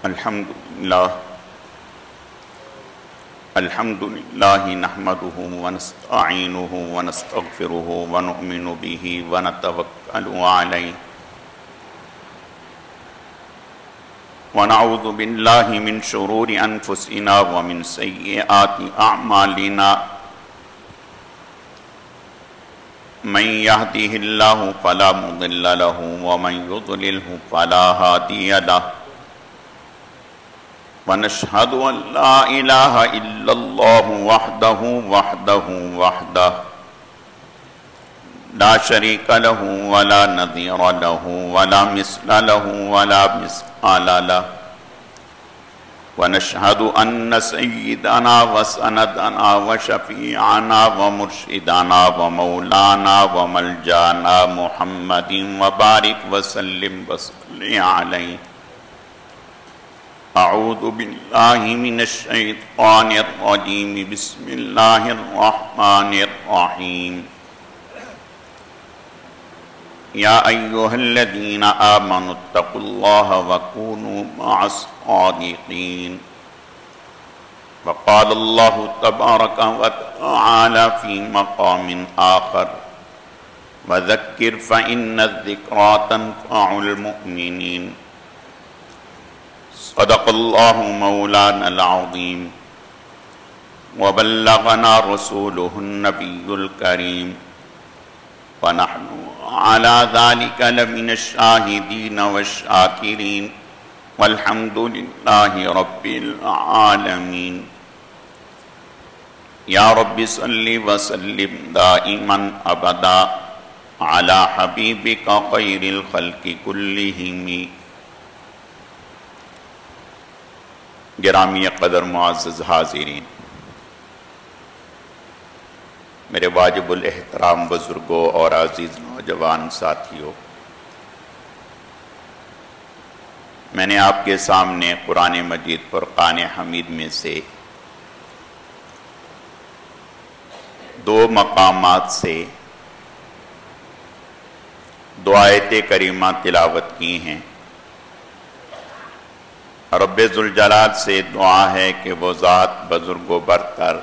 الحمد لله نحمده ونستعينه ونستغفره ونؤمن به ونتوكل عليه ونعوذ بالله من شرور أنفسنا ومن سيئات أعمالنا من يهده الله فلا مضل له ومن يضلله فلا هادي له ونشهد أن لا إله إلا الله وحده لا شريك له ولا نظير له ولا مثل له ولا مثال له ونشهد أن سيدنا وسندنا وشفيعنا ومرشدنا ومولانا وملجانا محمد وبارك وسلم وصل عليه. أعوذ بالله من الشيطان الرجيم. بسم الله الرحمن الرحيم. يا أيها الذين آمنوا اتقوا الله وكونوا مع الصادقين. وقال الله تبارك وتعالى في مقام آخر وذكر فإن الذكرى تنفع المؤمنين. صدق الله مولانا العظيم وبلغنا رسوله النبي الكريم ونحن على ذلك لمن الشاهدين والشاكرين والحمد لله رب العالمين. يا رب صل وسلم دائما أبدا على حبيبك خير الخلق كلهم. گرامی قدر معزز حاضرین، میرے واجب الاحترام بزرگوں اور عزیز نوجوان ساتھیوں، میں نے آپ کے سامنے قرآن مجید فرقان حمید میں سے دو مقامات سے دو آیت کریمہ تلاوت کی ہیں. رب ذوالجلال سے دعا ہے کہ وہ ذات بزرگ و برتر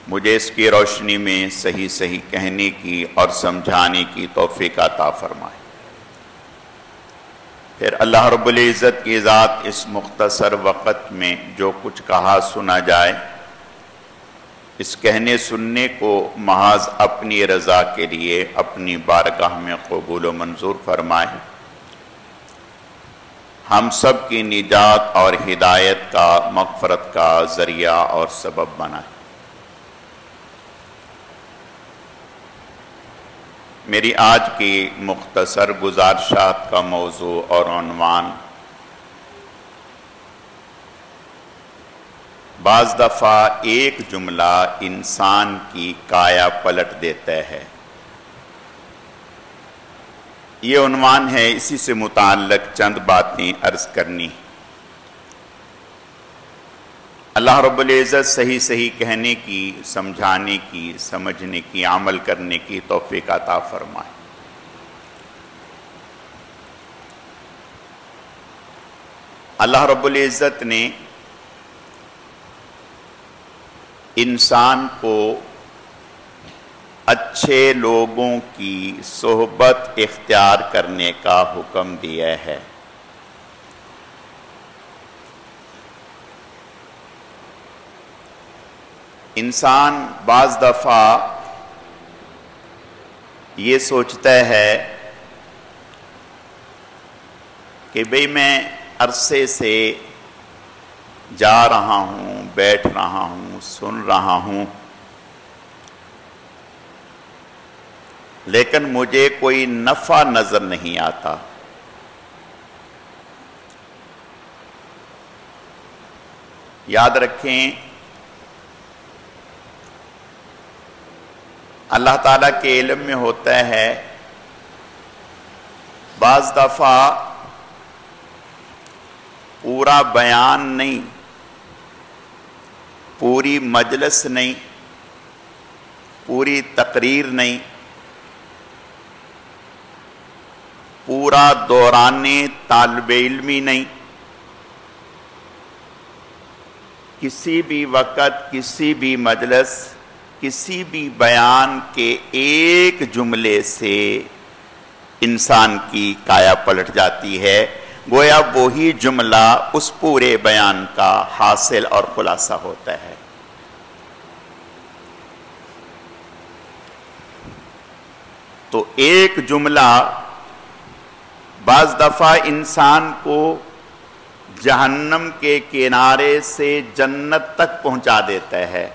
مجھے اس کی روشنی میں صحیح صحیح کہنے کی اور سمجھانے کی توفیق عطا فرمائے. پھر اللہ رب العزت کی ذات اس مختصر وقت میں جو کچھ کہا سنا جائے، اس کہنے سننے کو محض اپنی رضا کے لیے اپنی بارگاہ میں قبول و منظور فرمائے، ہم سب کی نجات اور ہدایت کا، مغفرت کا ذریعہ اور سبب بنائے. میری آج کی مختصر گزارشات کا موضوع اور عنوان بعض دفعہ ایک جملہ انسان کی کایا پلٹ دیتا ہے. یہ عنوان ہے، اسی سے متعلق چند باتیں عرض کرنی. اللہ رب العزت صحیح صحیح کہنے کی، سمجھانے کی، سمجھنے کی، عمل کرنے کی توفیق عطا فرمائے. اللہ رب العزت نے انسان کو اچھے لوگوں کی صحبت اختیار کرنے کا حکم دیا ہے. انسان بعض دفعہ یہ سوچتا ہے کہ بھئی میں عرصے سے جا رہا ہوں، بیٹھ رہا ہوں، سن رہا ہوں، لیکن مجھے کوئی نفع نظر نہیں آتا. یاد رکھیں، اللہ تعالیٰ کے علم میں ہوتا ہے بعض دفعہ پورا بیان نہیں، پوری مجلس نہیں، پوری تقریر نہیں، پورا دوران طالب علمی نہیں، کسی بھی وقت کسی بھی مجلس کسی بھی بیان کے ایک جملے سے انسان کی کایا پلٹ جاتی ہے، گویا وہی جملہ اس پورے بیان کا حاصل اور خلاصہ ہوتا ہے۔ تو ایک جملہ بعض دفعہ انسان کو جہنم کے کنارے سے جنت تک پہنچا دیتا ہے،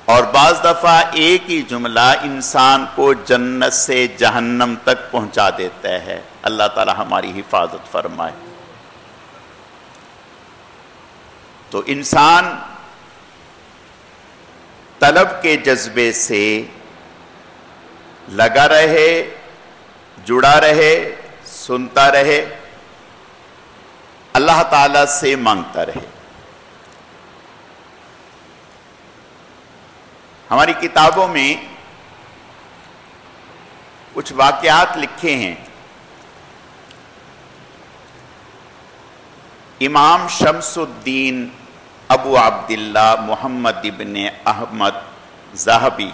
اور بعض دفعہ ایک ہی جملہ انسان کو جنت سے جہنم تک پہنچا دیتا ہے۔ اللہ تعالی ہماری حفاظت فرمائے۔ تو انسان طلب کے جذبے سے لگا رہے، جڑا رہے، سنتا رہے، اللہ تعالی سے مانگتا رہے۔ ہماری کتابوں میں کچھ واقعات لکھے ہیں۔ امام شمس الدین ابو عبداللہ محمد ابن احمد ذہبی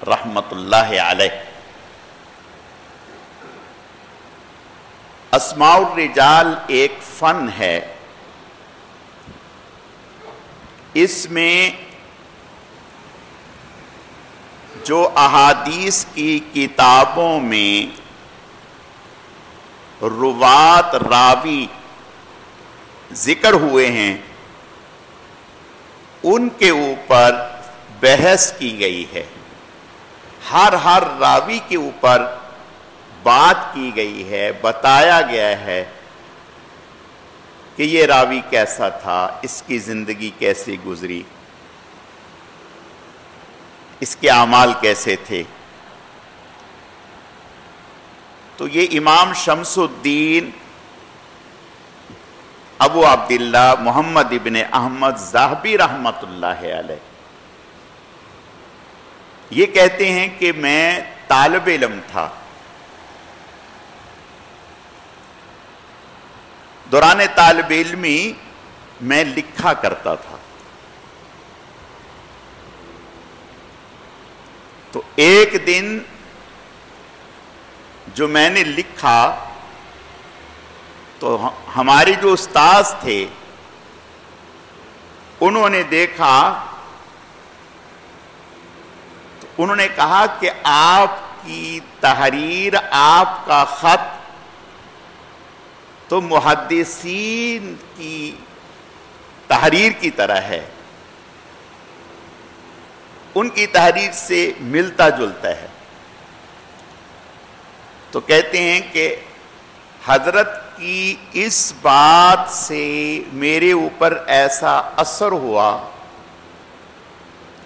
رحمت اللہ علیہ، اسماء الرجال ایک فن ہے، اس میں جو احادیث کی کتابوں میں روات راوی ذکر ہوئے ہیں ان کے اوپر بحث کی گئی ہے، ہر راوی کے اوپر بات کی گئی ہے، بتایا گیا ہے کہ یہ راوی کیسا تھا، اس کی زندگی کیسے گزری، اس کے اعمال کیسے تھے۔ تو یہ امام شمس الدین ابو عبداللہ محمد ابن احمد ذہبی رحمت اللہ علیہ یہ کہتے ہیں کہ میں طالب علم تھا، دوران طالب علمی میں لکھا کرتا تھا۔ تو ایک دن جو میں نے لکھا تو ہمارے جو استاذ تھے انہوں نے دیکھا، تو انہوں نے کہا کہ آپ کی تحریر، آپ کا خط تو محدثین کی تحریر کی طرح ہے، ان کی تحریر سے ملتا جلتا ہے۔ تو کہتے ہیں کہ حضرت کی اس بات سے میرے اوپر ایسا اثر ہوا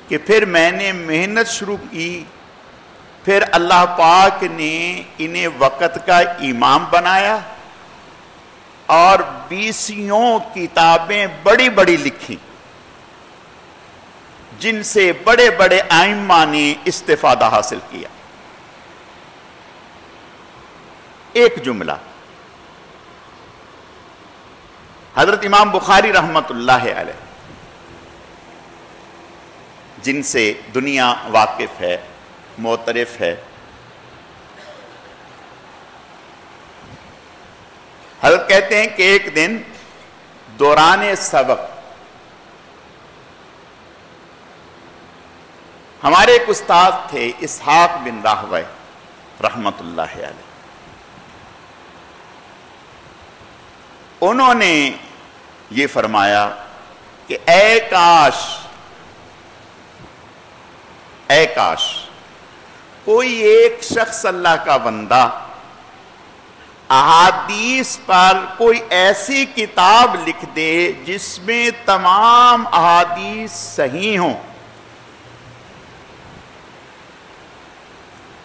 کہ پھر میں نے محنت شروع کی، پھر اللہ پاک نے انہیں وقت کا امام بنایا اور 20 کتابیں بڑی بڑی لکھی جن سے بڑے بڑے ائمہ نے استفادہ حاصل کیا۔ ایک جملہ حضرت امام بخاری رحمت اللہ علیہ جن سے دنیا واقف ہے، معترف ہے، حضرت کہتے ہیں کہ ایک دن دوران سبق ہمارے ایک استاد تھے اسحاق بن راہوے رحمت اللہ علیہ، انہوں نے یہ فرمایا کہ اے کاش کوئی ایک شخص اللہ کا بندہ احادیث پر کوئی ایسی کتاب لکھ دے جس میں تمام احادیث صحیح ہوں۔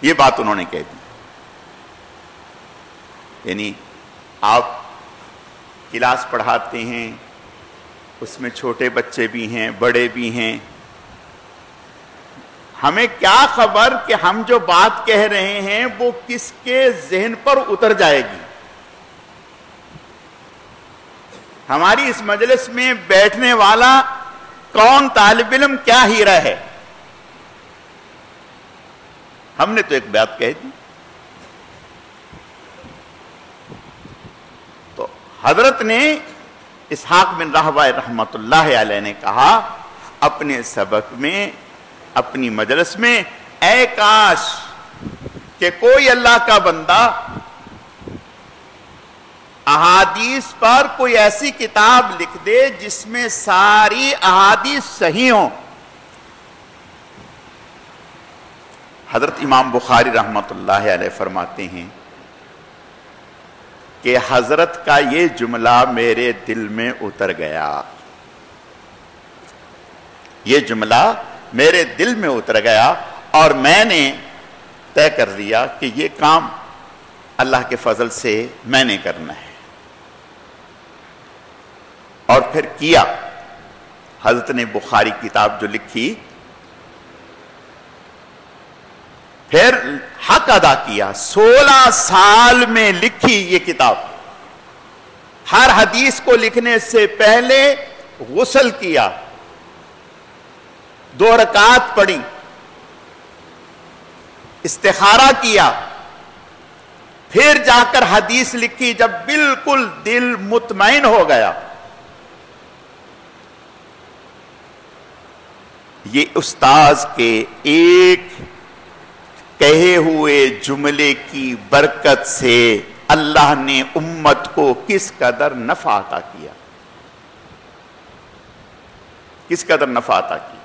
یہ بات انہوں نے کہہ دی۔ یعنی آپ کلاس پڑھاتے ہیں، اس میں چھوٹے بچے بھی ہیں، بڑے بھی ہیں، ہمیں کیا خبر کہ ہم جو بات کہہ رہے ہیں وہ کس کے ذہن پر اتر جائے گی۔ ہماری اس مجلس میں بیٹھنے والا کون طالب علم کیا ہیرا ہے؟ ہم نے تو ایک بات کہہ دی. تو حضرت نے اسحاق بن راہویہ رحمت اللہ علیہ نے کہا اپنے سبق میں، اپنی مجلس میں، اے کاش کہ کوئی اللہ کا بندہ احادیث پر کوئی ایسی کتاب لکھ دے جس میں ساری احادیث صحیح ہوں. حضرت امام بخاری رحمت اللہ علیہ فرماتے ہیں کہ حضرت کا یہ جملہ میرے دل میں اتر گیا، یہ جملہ میرے دل میں اتر گیا، اور میں نے طے کر دیا کہ یہ کام اللہ کے فضل سے میں نے کرنا ہے. اور پھر کیا. حضرت نے بخاری کتاب جو لکھی، پھر حق ادا کیا. 16 سال میں لکھی یہ کتاب. ہر حدیث کو لکھنے سے پہلے غسل کیا، 2 رکعت پڑھی، استخارہ کیا، پھر جا کر حدیث لکھی. جب بالکل دل مطمئن ہو گیا، یہ استاذ کے ایک کہے ہوئے جملے کی برکت سے اللہ نے امت کو کس قدر نفع عطا کیا، کس قدر نفع عطا کیا.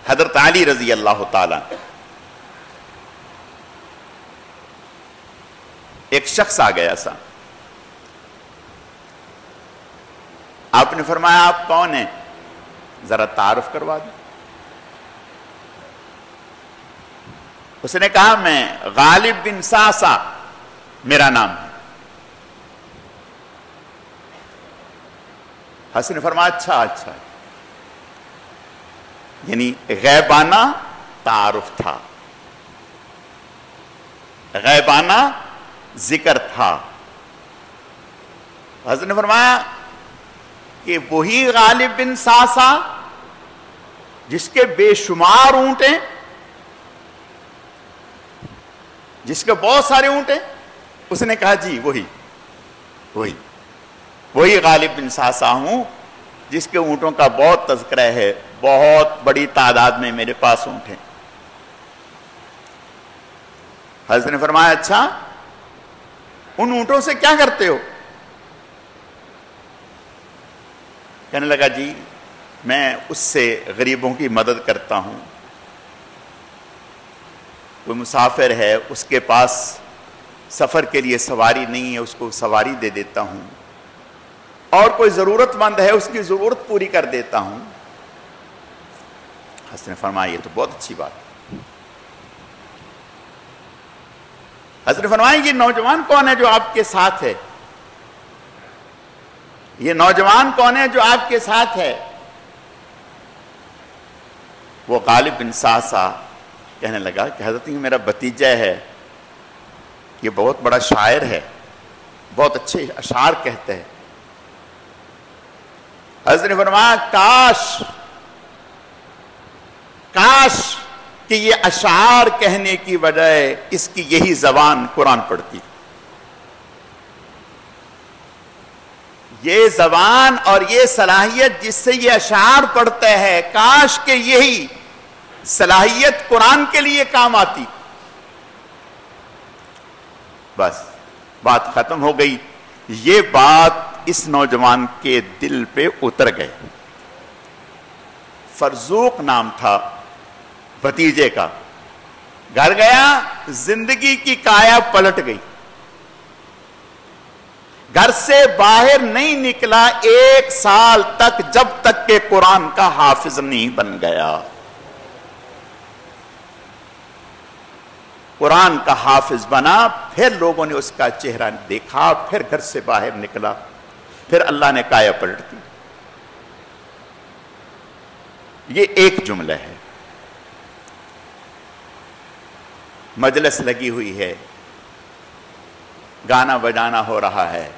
حضرت علی رضی اللہ تعالی، ایک شخص آ گیا سا. آپ نے فرمایا آپ کون ہیں؟ ذرا تعارف کروا دیں. اس نے کہا میں غالب بن ساسا میرا نام ہے. حسن نے فرمایا اچھا اچھا، یعنی غیبانہ تعارف تھا، غیبانہ ذکر تھا. حضرت نے فرمایا کہ وہی غالب بن ساسا جس کے بے شمار اونٹ ہیں، جس کے بہت سارے اونٹ ہیں؟ اس نے کہا جی وہی غالب بن ساسا ہوں جس کے اونٹوں کا بہت تذکرہ ہے، بہت بڑی تعداد میں میرے پاس اونٹ ہیں. حضرت نے فرمایا اچھا ان اونٹوں سے کیا کرتے ہو؟ کہنے لگا جی میں اس سے غریبوں کی مدد کرتا ہوں، کوئی مسافر ہے اس کے پاس سفر کے لیے سواری نہیں ہے اس کو سواری دے دیتا ہوں، اور کوئی ضرورت مند ہے اس کی ضرورت پوری کر دیتا ہوں. حضرت نے فرمایا یہ تو بہت اچھی بات ہے. حضرت نے فرمایا یہ نوجوان کون ہے جو آپ کے ساتھ ہے؟ یہ نوجوان کون ہے جو آپ کے ساتھ ہے؟ وہ غالب بن ساسا کہنے لگا کہ حضرت یہ میرا بھتیجا ہے، یہ بہت بڑا شاعر ہے، بہت اچھے اشعار کہتے ہیں. حضرت نے فرمایا کاش کہ یہ اشعار کہنے کی بجائے اس کی یہی زبان قرآن پڑھتی. یہ زبان اور یہ صلاحیت جس سے یہ اشعار پڑھتا ہے، کاش کہ یہی صلاحیت قرآن کے لیے کام آتی. بس بات ختم ہو گئی. یہ بات اس نوجوان کے دل پہ اتر گئے. فرزوق نام تھا بھتیجے کا. گھر گیا، زندگی کی کایا پلٹ گئی. گھر سے باہر نہیں نکلا 1 سال تک، جب تک کہ قرآن کا حافظ نہیں بن گیا. قرآن کا حافظ بنا، پھر لوگوں نے اس کا چہرہ دیکھا، پھر گھر سے باہر نکلا، پھر اللہ نے کایا پلٹ دی. یہ ایک جملہ ہے. مجلس لگی ہوئی ہے، گانا بجانا ہو رہا ہے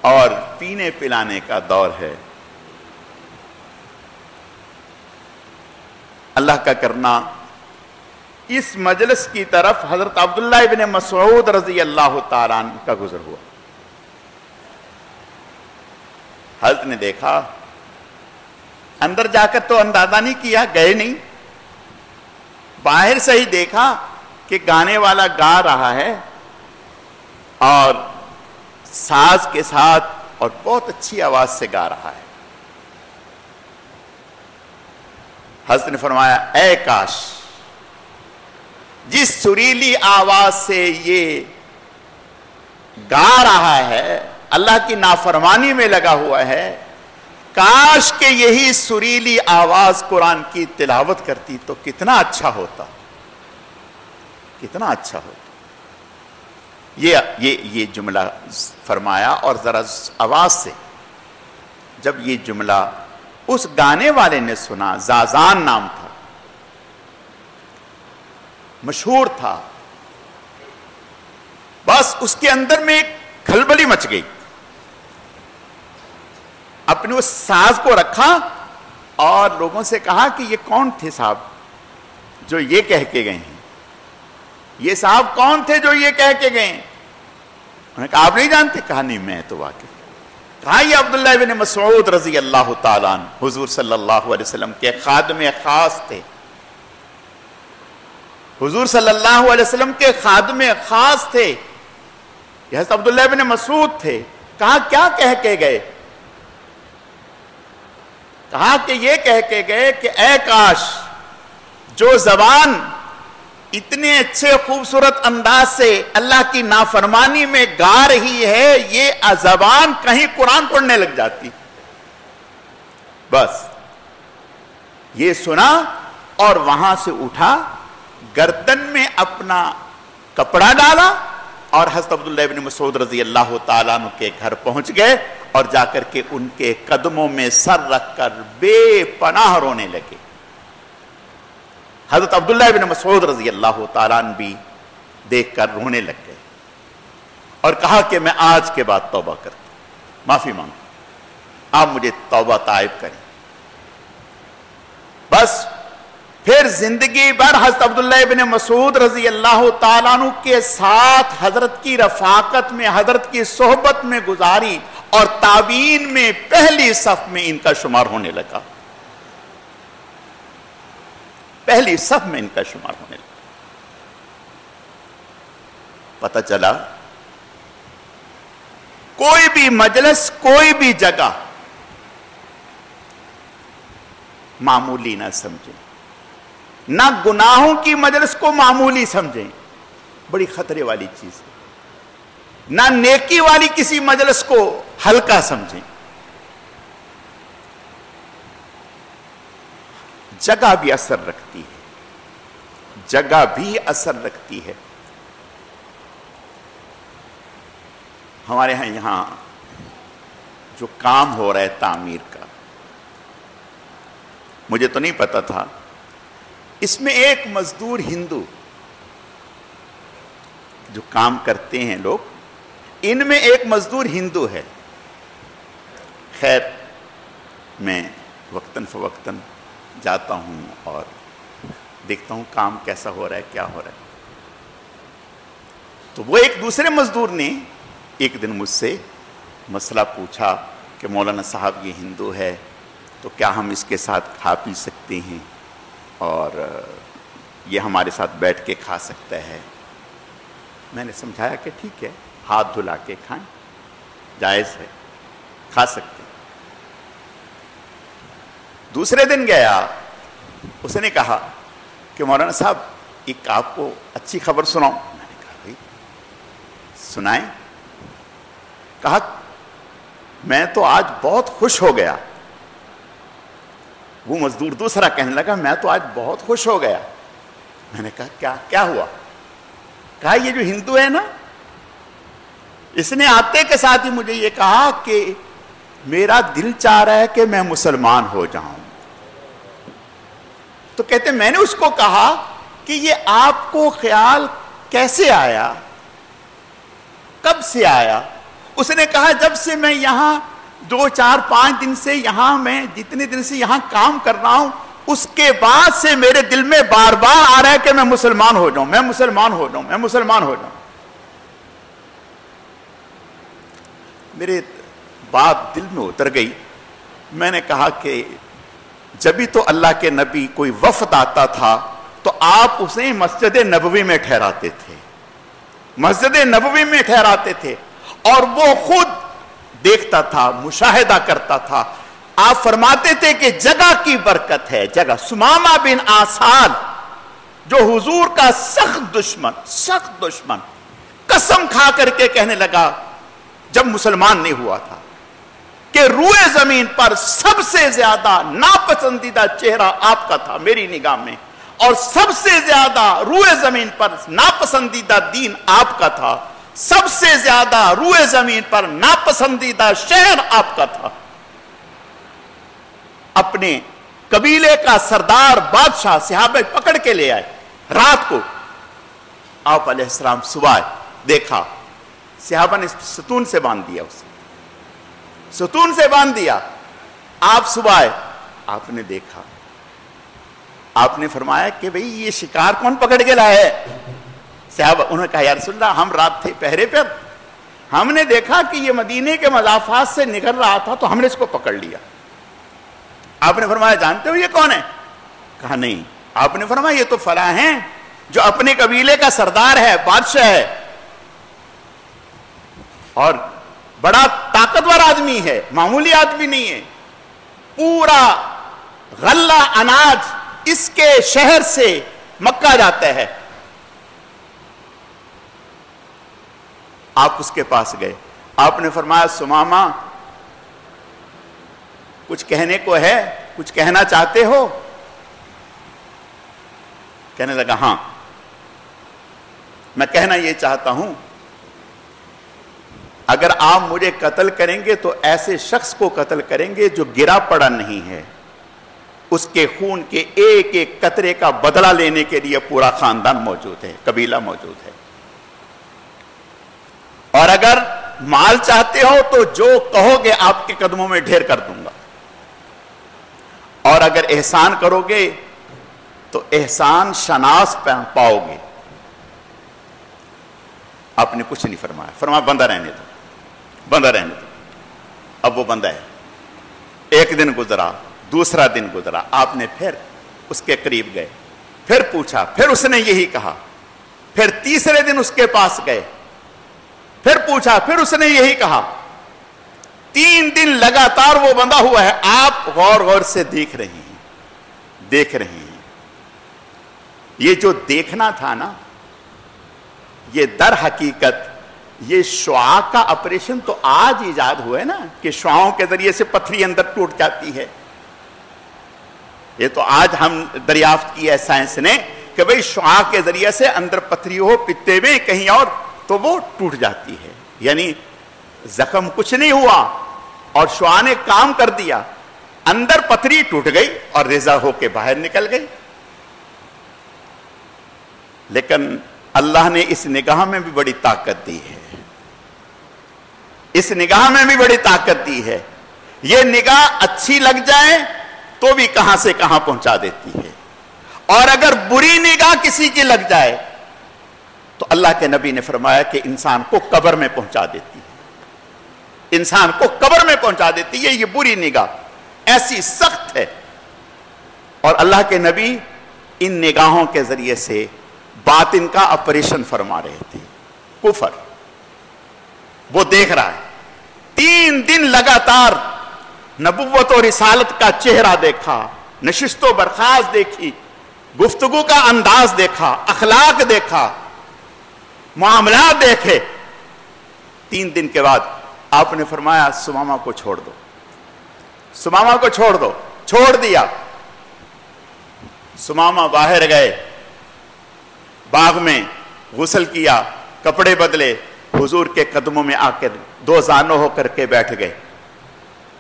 اور پینے پلانے کا دور ہے. اللہ کا کرنا اس مجلس کی طرف حضرت عبداللہ ابن مسعود رضی اللہ تعالیٰ عنہ کا گزر ہوا. حضرت نے دیکھا, اندر جا کر تو اندازہ نہیں کیا, گئے نہیں, باہر سے ہی دیکھا کہ گانے والا گا رہا ہے اور ساز کے ساتھ اور بہت اچھی آواز سے گا رہا ہے. حضرت نے فرمایا اے کاش جس سریلی آواز سے یہ گا رہا ہے اللہ کی نافرمانی میں لگا ہوا ہے, کاش کہ یہی سریلی آواز قرآن کی تلاوت کرتی تو کتنا اچھا ہوتا, کتنا اچھا ہوتا. یہ جملہ فرمایا اور ذرا آواز سے جب یہ جملہ اس گانے والے نے سنا, زازان نام تھا, مشہور تھا, بس اس کے اندر میں ایک کھلبلی مچ گئی. اپنے اس ساز کو رکھا اور لوگوں سے کہا کہ یہ کون تھے صاحب جو یہ کہہ کے گئے ہیں, یہ صاحب کون تھے جو یہ کہہ کے گئے ہیں؟ انہوں نے کہا آپ نہیں جانتے؟ کہا نہیں میں تو واقف. کہا یہ عبداللہ ابن مسعود رضی اللہ تعالیٰ عنہ حضور صلی اللہ علیہ وسلم کے خادم خاص تھے, حضور صلی اللہ علیہ وسلم کے خادم خاص تھے, یہ حضرت عبداللہ ابن مسعود تھے. کہا کیا کہہ کے گئے؟ کہا کہ یہ کہہ کے گئے کہ اے کاش جو زبان اتنے اچھے خوبصورت انداز سے اللہ کی نافرمانی میں گا رہی ہے, یہ زبان کہیں قرآن پڑھنے لگ جاتی. بس یہ سنا اور وہاں سے اٹھا, گردن میں اپنا کپڑا ڈالا اور حضرت عبداللہ ابن مسعود رضی اللہ تعالیٰ عنہ کے گھر پہنچ گئے اور جا کر کے ان کے قدموں میں سر رکھ کر بے پناہ رونے لگے. حضرت عبداللہ ابن مسعود رضی اللہ تعالیٰ عنہ بھی دیکھ کر رونے لگ گئے اور کہا کہ میں آج کے بعد توبہ کرتا ہوں, معافی مانگتا ہوں, آپ مجھے توبہ طائب کریں. بس پھر زندگی بھر حضرت عبداللہ ابن مسعود رضی اللہ تعالیٰ عنہ کے ساتھ حضرت کی رفاقت میں, حضرت کی صحبت میں گزاری اور تابعین میں پہلی صف میں ان کا شمار ہونے لگا, پہلی صف میں ان کا شمار ہونے لگا. پتہ چلا کوئی بھی مجلس, کوئی بھی جگہ معمولی نہ سمجھیں, نہ گناہوں کی مجلس کو معمولی سمجھیں, بڑی خطرے والی چیز ہے. نہ نیکی والی کسی مجلس کو ہلکا سمجھیں. جگہ بھی اثر رکھتی ہے, جگہ بھی اثر رکھتی ہے. ہمارے یہاں جو کام ہو رہا ہے تعمیر کا, مجھے تو نہیں پتا تھا, اس میں ایک مزدور ہندو جو کام کرتے ہیں لوگ, ان میں ایک مزدور ہندو ہے. خیر میں وقتاً فوقتاً جاتا ہوں اور دیکھتا ہوں کام کیسا ہو رہا ہے, کیا ہو رہا ہے. تو وہ ایک دوسرے مزدور نے ایک دن مجھ سے مسئلہ پوچھا کہ مولانا صاحب یہ ہندو ہے تو کیا ہم اس کے ساتھ کھا پی سکتے ہیں اور یہ ہمارے ساتھ بیٹھ کے کھا سکتا ہے. میں نے سمجھایا کہ ٹھیک ہے, ہاتھ دھلا کے کھائیں, جائز ہے, کھا سکتے ہیں. دوسرے دن گیا, اس نے کہا کہ مولانا صاحب ایک آپ کو اچھی خبر سناؤں. میں نے کہا بھائی سنائیں. کہا میں تو آج بہت خوش ہو گیا. وہ مزدور دوسرا کہنے لگا میں تو آج بہت خوش ہو گیا. میں نے کہا کیا ہوا؟ کہا یہ جو ہندو ہے نا, اس نے آتے کے ساتھ ہی مجھے یہ کہا کہ میرا دل چاہ رہا ہے کہ میں مسلمان ہو جاؤں. تو کہتے میں نے اس کو کہا کہ یہ آپ کو خیال کیسے آیا کب سے آیا؟ اس نے کہا جب سے میں یہاں 2 4 5 دن سے یہاں میں جتنے دن سے یہاں کام کر رہا ہوں اس کے بعد سے میرے دل میں بار بار آ رہا ہے کہ میں مسلمان ہو جاؤں، میں مسلمان ہو جاؤں، میں مسلمان ہو جاؤں۔ میرے بات دل میں اتر گئی۔ میں نے کہا کہ جبھی تو اللہ کے نبی کوئی وفد آتا تھا تو آپ اسے مسجد نبوی میں ٹھہراتے تھے، مسجد نبوی میں ٹھہراتے تھے، اور وہ خود دیکھتا تھا، مشاہدہ کرتا تھا۔ آپ فرماتے تھے کہ جگہ کی برکت ہے، جگہ۔ سمامہ بن آسال جو حضور کا سخت دشمن قسم کھا کر کے کہنے لگا جب مسلمان نہیں ہوا تھا کہ روئے زمین پر سب سے زیادہ ناپسندیدہ چہرہ آپ کا تھا میری نگاہ میں، اور سب سے زیادہ روئے زمین پر ناپسندیدہ دین آپ کا تھا، سب سے زیادہ روئے زمین پر ناپسندیدہ شہر آپ کا تھا۔ اپنے قبیلے کا سردار بادشاہ صحابہ پکڑ کے لے آئے۔ رات کو آپ علیہ السلام صبح دیکھا، صحابہ نے ستون سے باندھ دیا، اسے ستون سے باندھ دیا۔ آپ صبح آپ نے دیکھا، آپ نے فرمایا کہ بھئی یہ شکار کون پکڑ کے لائے ہے؟ صحابہ انہوں نے کہا یا رسول اللہ ہم رات تھے پہرے پر، ہم نے دیکھا کہ یہ مدینے کے مضافات سے نکل رہا تھا تو ہم نے اس کو پکڑ لیا۔ آپ نے فرمایا جانتے ہو یہ کون ہے؟ کہا نہیں۔ آپ نے فرمایا یہ تو فلاں ہیں جو اپنے قبیلے کا سردار ہے، بادشاہ ہے، اور بڑا طاقتور آدمی ہے، معمولی آدمی نہیں ہے۔ پورا غلہ اناج اس کے شہر سے مکہ جاتا ہے۔ آپ اس کے پاس گئے، آپ نے فرمایا سمامہ کچھ کہنے کو ہے، کچھ کہنا چاہتے ہو؟ کہنے لگا ہاں میں کہنا یہ چاہتا ہوں اگر آپ مجھے قتل کریں گے تو ایسے شخص کو قتل کریں گے جو گرا پڑا نہیں ہے، اس کے خون کے ایک ایک قطرے کا بدلہ لینے کے لیے پورا خاندان موجود ہے، قبیلہ موجود ہے۔ اور اگر مال چاہتے ہو تو جو کہو گے آپ کے قدموں میں ڈھیر کر دوں گا، اور اگر احسان کرو گے تو احسان شناس پاؤ گے۔ آپ نے کچھ نہیں فرمایا، فرمایا بندہ رہنے دو، بندہ رہنے دو۔ اب وہ بندہ ہے۔ ایک دن گزرا، دوسرا دن گزرا، آپ نے پھر اس کے قریب گئے، پھر پوچھا، پھر اس نے یہی کہا، پھر تیسرے دن اس کے پاس گئے، پھر پوچھا، پھر اس نے یہی کہا۔ 3 دن لگاتار وہ بندہ ہوا ہے۔ آپ غور غور سے دیکھ رہے ہیں، دیکھ رہے ہیں۔ یہ جو دیکھنا تھا نا، یہ در حقیقت یہ شعاع کا آپریشن تو آج ایجاد ہوا ہے نا کہ شعاعوں کے ذریعے سے پتھری اندر ٹوٹ جاتی ہے۔ یہ تو آج ہم دریافت کی ہے سائنس نے کہ بھئی شعاع کے ذریعے سے اندر پتھری ہو پتے میں کہیں اور تو وہ ٹوٹ جاتی ہے، یعنی زخم کچھ نہیں ہوا اور شعاع نے کام کر دیا، اندر پتھری ٹوٹ گئی اور ریزہ ہو کے باہر نکل گئی۔ لیکن اللہ نے اس نگاہ میں بھی بڑی طاقت دی ہے، اس نگاہ میں بھی بڑی طاقت دی ہے۔ یہ نگاہ اچھی لگ جائے تو بھی کہاں سے کہاں پہنچا دیتی ہے، اور اگر بری نگاہ کسی کی لگ جائے تو اللہ کے نبی نے فرمایا کہ انسان کو قبر میں پہنچا دیتی ہے، انسان کو قبر میں پہنچا دیتی ہے۔ یہ بری نگاہ ایسی سخت ہے، اور اللہ کے نبی ان نگاہوں کے ذریعے سے باطن کا آپریشن فرما رہے تھے۔ کفر وہ دیکھ رہا ہے۔ 3 دن لگاتار نبوت و رسالت کا چہرہ دیکھا، نشست و برخاست دیکھی، گفتگو کا انداز دیکھا، اخلاق دیکھا، معاملات دیکھے۔ 3 دن کے بعد آپ نے فرمایا سمامہ کو چھوڑ دو، سمامہ کو چھوڑ دو۔ چھوڑ دیا۔ سمامہ باہر گئے، باغ میں غسل کیا، کپڑے بدلے، حضور کے قدموں میں آ کر 2 زانو ہو کر کے بیٹھ گئے۔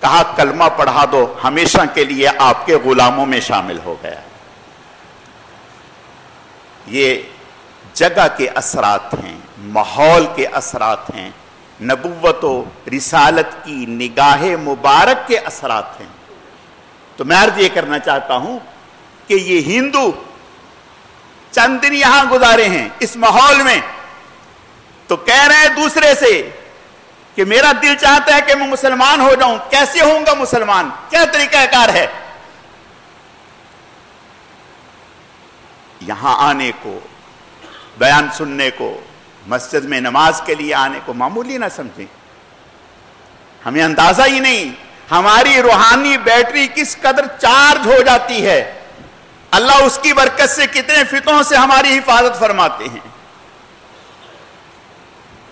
کہا کلمہ پڑھا دو، ہمیشہ کے لیے آپ کے غلاموں میں شامل ہو گیا۔ یہ جگہ کے اثرات ہیں، ماحول کے اثرات ہیں، نبوت و رسالت کی نگاہ مبارک کے اثرات ہیں۔ تو میں عرض یہ کرنا چاہتا ہوں کہ یہ ہندو چند دن یہاں گزارے ہیں اس ماحول میں، تو کہہ رہے ہیں دوسرے سے کہ میرا دل چاہتا ہے کہ میں مسلمان ہو جاؤں، کیسے ہوں گا مسلمان، کیا طریقہ کار ہے؟ یہاں آنے کو، بیان سننے کو، مسجد میں نماز کے لیے آنے کو معمولی نہ سمجھیں۔ ہمیں اندازہ ہی نہیں ہماری روحانی بیٹری کس قدر چارج ہو جاتی ہے، اللہ اس کی برکت سے کتنے فتنوں سے ہماری حفاظت فرماتے ہیں۔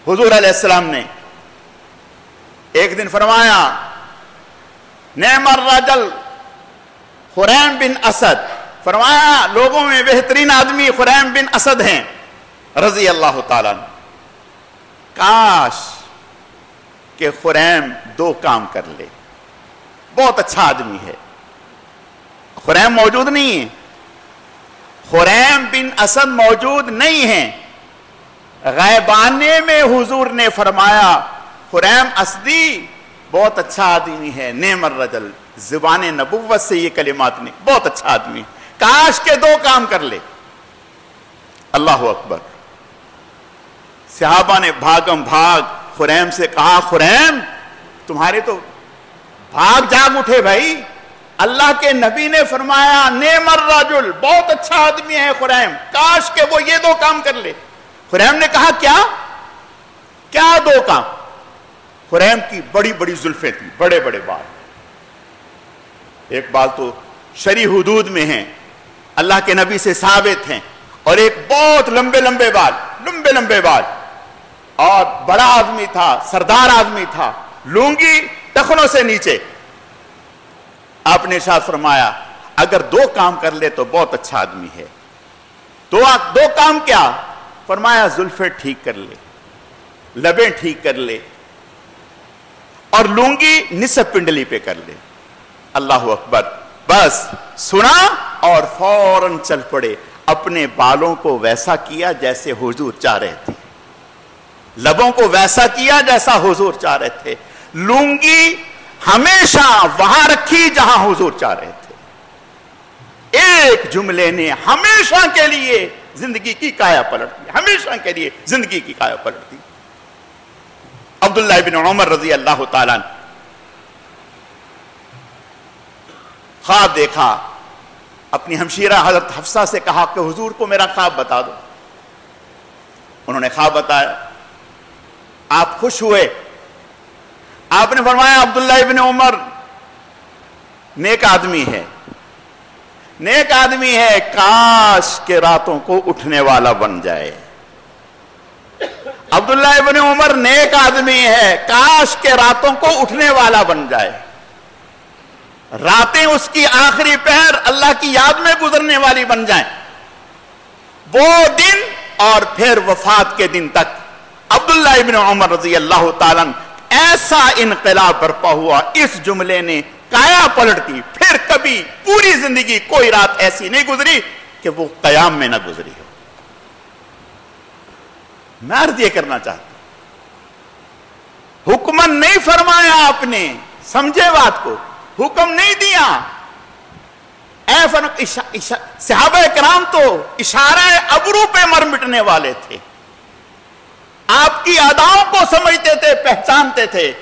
حضور علیہ السلام نے ایک دن فرمایا، نعم الرجل خریم بن اسد، فرمایا لوگوں میں بہترین آدمی خریم بن اسد ہیں رضی اللہ تعالیٰ عنہ۔ کاش کہ خریم دو کام کر لے، بہت اچھا آدمی ہے۔ خریم موجود نہیں ہے، خریم بن اسد موجود نہیں ہیں، غیبانے میں حضور نے فرمایا خریم اسدی بہت اچھا آدمی ہے، نعم الرجل، زبان نبوت سے یہ کلمات نے، بہت اچھا آدمی، کاش کے دو کام کر لے۔ اللہ اکبر۔ صحابہ نے بھاگم بھاگ خریم سے کہا، خریم تمہارے تو بھاگ جاگ اٹھے بھائی، اللہ کے نبی نے فرمایا نعم الرجل، بہت اچھا آدمی ہے خریم، کاش کہ وہ یہ دو کام کر لے۔ خریم نے کہا کیا دو کام؟ خریم کی بڑی بڑی زلفیں تھیں، بڑے بڑے بال، ایک بال تو شرعی حدود میں ہیں، اللہ کے نبی سے ثابت ہیں، اور ایک بہت لمبے لمبے بال، اور بڑا آدمی تھا، سردار آدمی تھا، لونگی ٹخنوں سے نیچے۔ آپ نے ارشاد فرمایا اگر دو کام کر لے تو بہت اچھا آدمی ہے۔ دو کام کیا؟ فرمایا زلفیں ٹھیک کر لے، لبیں ٹھیک کر لے، اور لونگی نصف پنڈلی پہ کر لے۔ اللہ اکبر۔ بس سنا اور فوراً چل پڑے، اپنے بالوں کو ویسا کیا جیسے حضور چاہ رہے تھے، لبوں کو ویسا کیا جیسا حضور چاہ رہے تھے، لونگی ہمیشہ وہاں رکھی جہاں حضور چاہ رہے تھے۔ ایک جملے نے ہمیشہ کے لیے زندگی کی کایا پلٹ دی، ہمیشہ کے لیے زندگی کی کایا پلٹ دی۔ عبداللہ ابن عمر رضی اللہ تعالیٰ عنہ خواب دیکھا، اپنی ہمشیرہ حضرت حفصہ سے کہا کہ حضور کو میرا خواب بتا دو۔ انہوں نے خواب بتایا، آپ خوش ہوئے، آپ نے فرمایا عبداللہ ابن عمر نیک آدمی ہے، نیک آدمی ہے، کاش کے راتوں کو اٹھنے والا بن جائے۔ عبداللہ ابن عمر نیک آدمی ہے، کاش کے راتوں کو اٹھنے والا بن جائے، راتیں اس کی آخری پہر اللہ کی یاد میں گزرنے والی بن جائیں۔ وہ دن اور پھر وفات کے دن تک عبداللہ ابن عمر رضی اللہ تعالیٰ ایسا انقلاب برپا ہوا، اس جملے نے کایا پلٹ دی، پھر کبھی پوری زندگی کوئی رات ایسی نہیں گزری کہ وہ قیام میں نہ گزری ہو۔ میں عرض یہ کرنا چاہتا ہوں، حکم نہیں فرمایا آپ نے، سمجھے بات کو، حکم نہیں دیا۔ صحابہ کرام تو اشارہ ابرو پہ مر مٹنے والے تھے، آپ کی اداؤں کو سمجھتے تھے، پہچانتے تھے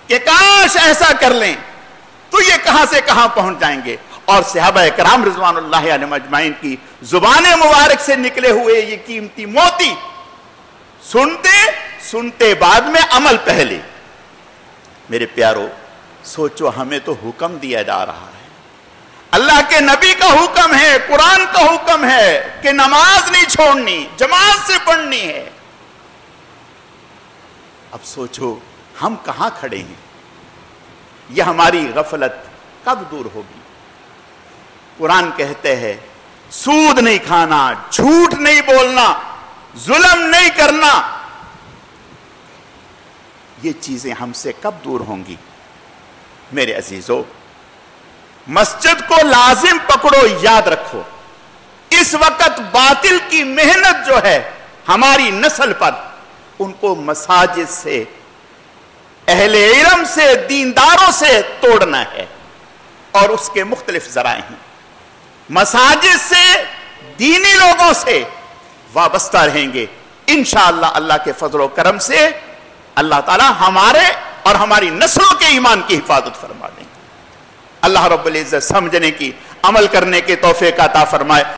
کہ کاش ایسا کر لیں تو یہ کہاں سے کہاں پہنچ جائیں گے۔ اور صحابہ کرام رضوان اللہ علیہم اجمعین کی زبان مبارک سے نکلے ہوئے یہ قیمتی موتی سنتے بعد میں عمل پہلے۔ میرے پیارو سوچو، ہمیں تو حکم دیا جا رہا ہے، اللہ کے نبی کا حکم ہے، قرآن کا حکم ہے کہ نماز نہیں چھوڑنی، جماعت سے پڑھنی ہے۔ اب سوچو ہم کہاں کھڑے ہیں، یہ ہماری غفلت کب دور ہوگی؟ قرآن کہتے ہیں سود نہیں کھانا، جھوٹ نہیں بولنا، ظلم نہیں کرنا، یہ چیزیں ہم سے کب دور ہوں گی؟ میرے عزیزو، مسجد کو لازم پکڑو، یاد رکھو اس وقت باطل کی محنت جو ہے ہماری نسل پر ان کو مساجد سے، اہل علم سے، دینداروں سے توڑنا ہے، اور اس کے مختلف ذرائع ہیں۔ مساجد سے، دینی لوگوں سے وابستہ رہیں گے انشاءاللہ۔ اللہ کے فضل و کرم سے اللہ تعالی ہمارے اور ہماری نسلوں کے ایمان کی حفاظت فرما دیں گے۔ اللہ رب العزت سمجھنے کی، عمل کرنے کے توفیق عطا فرمائے۔